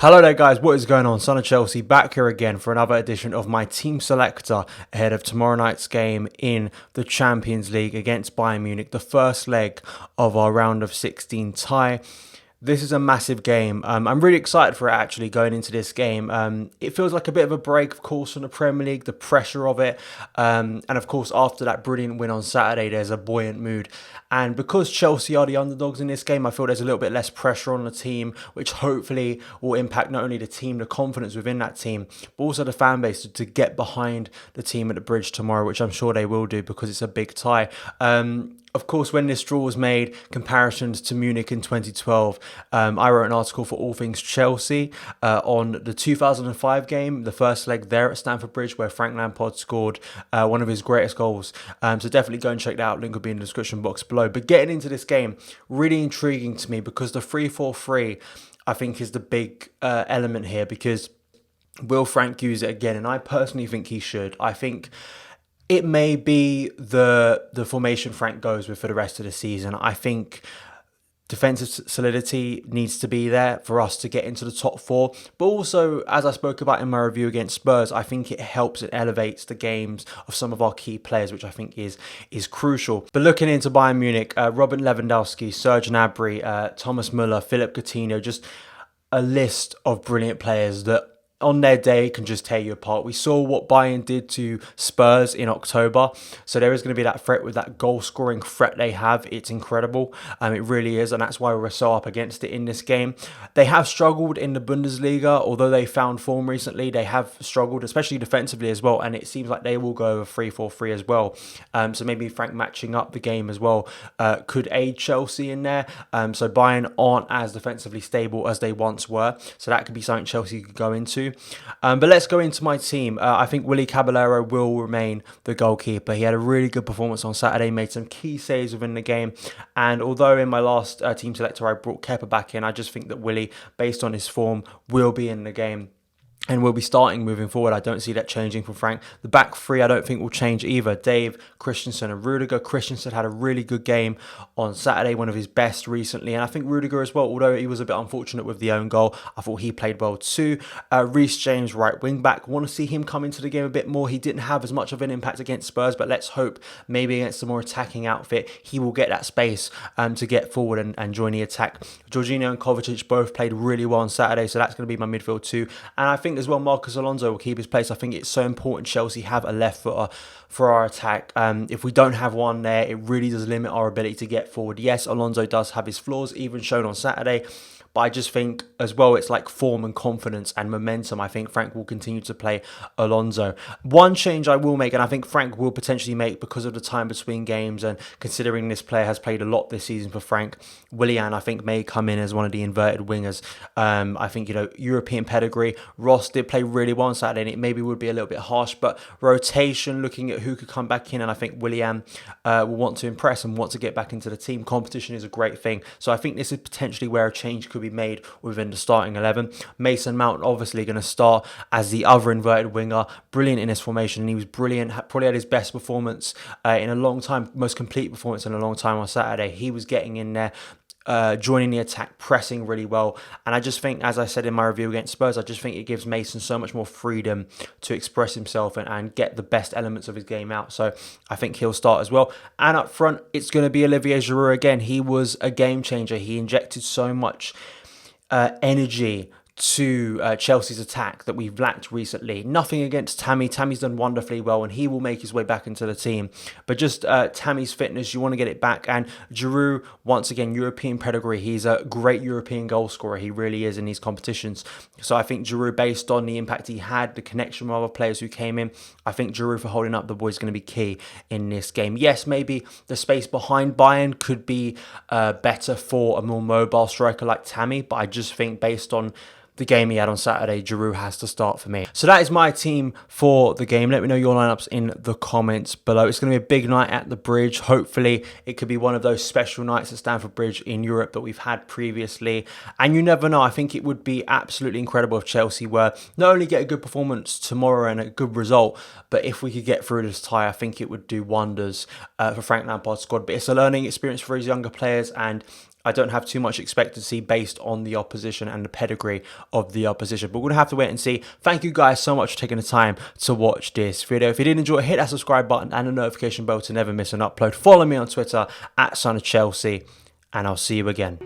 Hello there guys, what is going on? Son of Chelsea back here again for another edition of my Team Selector ahead of tomorrow night's game in the Champions League against Bayern Munich, the first leg of our round of 16 tie. This is a massive game. I'm really excited for it actually going into this game. It feels like a bit of a break, of course, from the Premier League, the pressure of it. And of course, after that brilliant win on Saturday, there's a buoyant mood. And because Chelsea are the underdogs in this game, I feel there's a little bit less pressure on the team, which hopefully will impact not only the team, the confidence within that team, but also the fan base to get behind the team at the Bridge tomorrow, which I'm sure they will do because it's a big tie. Of course, when this draw was made, comparisons to Munich in 2012, I wrote an article for All Things Chelsea on the 2005 game, the first leg there at Stamford Bridge, where Frank Lampard scored one of his greatest goals. So definitely go and check that out. Link will be in the description box below. But getting into this game, really intriguing to me because the 3-4-3, I think, is the big element here because will Frank use it again? And I personally think he should. I think it may be the formation Frank goes with for the rest of the season. I think defensive solidity needs to be there for us to get into the top four. But also, as I spoke about in my review against Spurs, I think it helps and elevates the games of some of our key players, which I think is crucial. But looking into Bayern Munich, Robert Lewandowski, Serge Gnabry, Thomas Muller, Philippe Coutinho, just a list of brilliant players that on their day can just tear you apart. We saw what Bayern did to Spurs in October. So there is going to be that threat with that goal scoring threat they have. It's incredible. It really is. And that's why we're so up against it in this game. They have struggled in the Bundesliga. Although they found form recently, they have struggled, especially defensively as well. And it seems like they will go over 3-4-3 as well. So maybe Frank matching up the game as well could aid Chelsea in there. So Bayern aren't as defensively stable as they once were. So that could be something Chelsea could go into. But let's go into my team. I think Willy Caballero will remain the goalkeeper. He had a really good performance on Saturday, made some key saves within the game. And although in my last team selector I brought Kepa back in, I just think that Willy, based on his form, will be in the game and will be starting moving forward. I don't see that changing from Frank. The back three I don't think will change either. Dave, Christensen and Rudiger. Christensen had a really good game on Saturday, one of his best recently. And I think Rudiger as well, although he was a bit unfortunate with the own goal, I thought he played well too. Reece James, right wing back. Want to see him come into the game a bit more. He didn't have as much of an impact against Spurs, but let's hope maybe against a more attacking outfit, he will get that space to get forward and join the attack. Jorginho and Kovacic both played really well on Saturday, so that's going to be my midfield too. And I think as well, Marcos Alonso will keep his place. I think it's so important Chelsea have a left footer for our attack. If we don't have one there, it really does limit our ability to get forward. Yes, Alonso does have his flaws, even shown on Saturday. But I just think as well, it's like form and confidence and momentum. I think Frank will continue to play Alonso. One change I will make, and I think Frank will potentially make because of the time between games and considering this player has played a lot this season for Frank, Willian, I think, may come in as one of the inverted wingers. I think, European pedigree. Ross did play really well on Saturday, and it maybe would be a little bit harsh, but rotation, looking at who could come back in, and I think Willian will want to impress and want to get back into the team. Competition is a great thing. So I think this is potentially where a change could be made within the starting 11. Mason Mount obviously going to start as the other inverted winger. Brilliant in his formation, and he was brilliant. Probably had his best performance in a long time, most complete performance in a long time on Saturday. He was getting in there, joining the attack, pressing really well. And I just think, as I said in my review against Spurs, I just think it gives Mason so much more freedom to express himself and get the best elements of his game out. So I think he'll start as well. And up front, it's going to be Olivier Giroud again. He was a game changer. He injected so much energy to Chelsea's attack that we've lacked recently. Nothing against Tammy. Tammy's done wonderfully well and he will make his way back into the team. But just Tammy's fitness, you want to get it back. And Giroud, once again, European pedigree. He's a great European goal scorer. He really is in these competitions. So I think Giroud, based on the impact he had, the connection with other players who came in, I think Giroud for holding up the boy is going to be key in this game. Yes, maybe the space behind Bayern could be better for a more mobile striker like Tammy, but I just think based on the game he had on Saturday, Giroud has to start for me. So that is my team for the game. Let me know your lineups in the comments below. It's going to be a big night at the Bridge. Hopefully, it could be one of those special nights at Stamford Bridge in Europe that we've had previously. And you never know. I think it would be absolutely incredible if Chelsea were not only get a good performance tomorrow and a good result, but if we could get through this tie, I think it would do wonders for Frank Lampard's squad. But it's a learning experience for his younger players, and I don't have too much expectancy based on the opposition and the pedigree of the opposition. But we're going to have to wait and see. Thank you guys so much for taking the time to watch this video. If you did enjoy it, hit that subscribe button and the notification bell to never miss an upload. Follow me on Twitter @SonOfChelsea, and I'll see you again.